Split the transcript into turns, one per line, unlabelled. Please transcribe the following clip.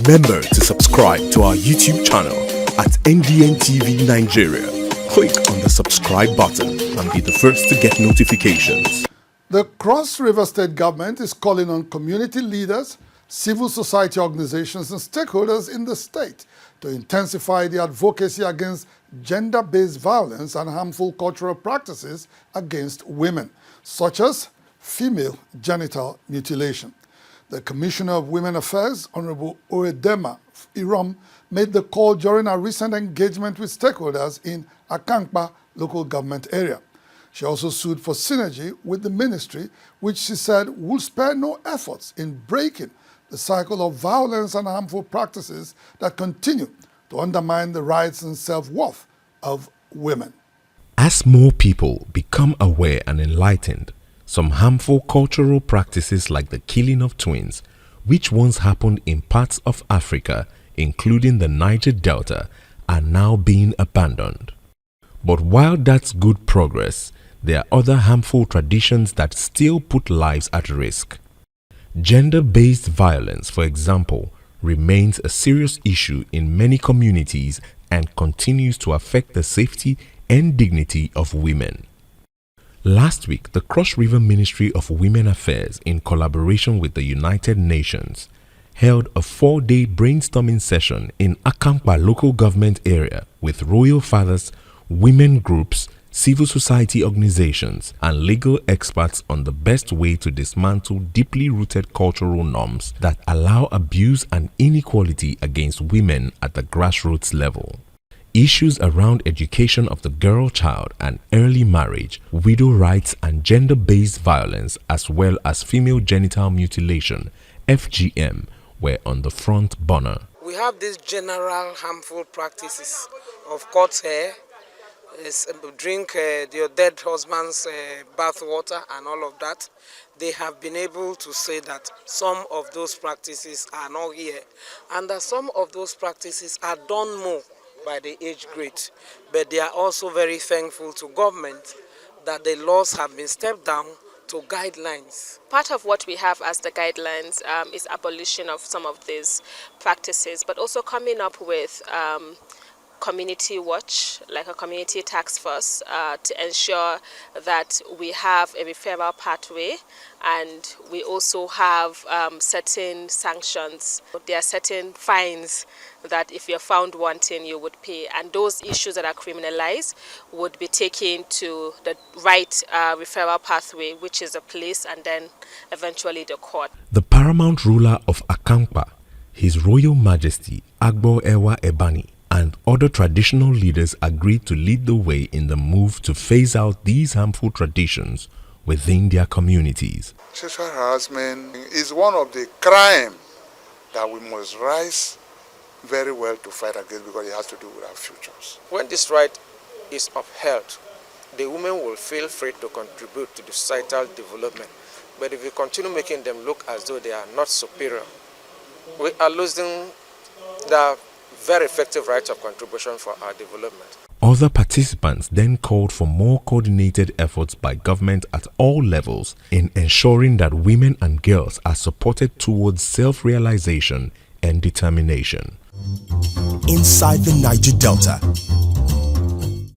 Remember to subscribe to our YouTube channel at NDN TV Nigeria. Click on the subscribe button and be the first to get notifications.
The Cross River State government is calling on community leaders, civil society organizations and stakeholders in the state to intensify the advocacy against gender-based violence and harmful cultural practices against women, such as female genital mutilation. The Commissioner of Women Affairs, Honorable Oedema Irom, made the call during a recent engagement with stakeholders in AKUGHA local government area. She also sued for synergy with the ministry, which she said will spare no efforts in breaking the cycle of violence and harmful practices that continue to undermine the rights and self-worth of women.
As more people become aware and enlightened, some harmful cultural practices like the killing of twins, which once happened in parts of Africa, including the Niger Delta, are now being abandoned. But while that's good progress, there are other harmful traditions that still put lives at risk. Gender-based violence, for example, remains a serious issue in many communities and continues to affect the safety and dignity of women. Last week, the Cross River Ministry of Women Affairs, in collaboration with the United Nations, held a 4-day brainstorming session in AKUGHA local government area with royal fathers, women groups, civil society organizations, and legal experts on the best way to dismantle deeply rooted cultural norms that allow abuse and inequality against women at the grassroots level. Issues around education of the girl child and early marriage, widow rights and gender-based violence, as well as female genital mutilation, FGM, were on the front burner.
We have these general harmful practices of cut hair, drink your dead husband's bath water and all of that. They have been able to say that some of those practices are not here and that some of those practices are done more by the age grade, but they are also very thankful to government that the laws have been stepped down to guidelines.
Part of what we have as the guidelines is abolition of some of these practices, but also coming up with community watch, like a community task force, to ensure that we have a referral pathway, and we also have certain sanctions. There are certain fines that if you're found wanting you would pay, and those issues that are criminalized would be taken to the right referral pathway, which is the police and then eventually the court.
The paramount ruler of AKUGHA, His Royal Majesty Agbo Ewa Ebani, and other traditional leaders agreed to lead the way in the move to phase out these harmful traditions within their communities.
Sexual harassment is one of the crimes that we must rise very well to fight against, because it has to do with our futures.
When this right is upheld, the women will feel free to contribute to the societal development. But if we continue making them look as though they are not superior, we are losing the very effective right of contribution for our development.
Other participants then called for more coordinated efforts by government at all levels in ensuring that women and girls are supported towards self-realization and determination.
Inside the Niger Delta,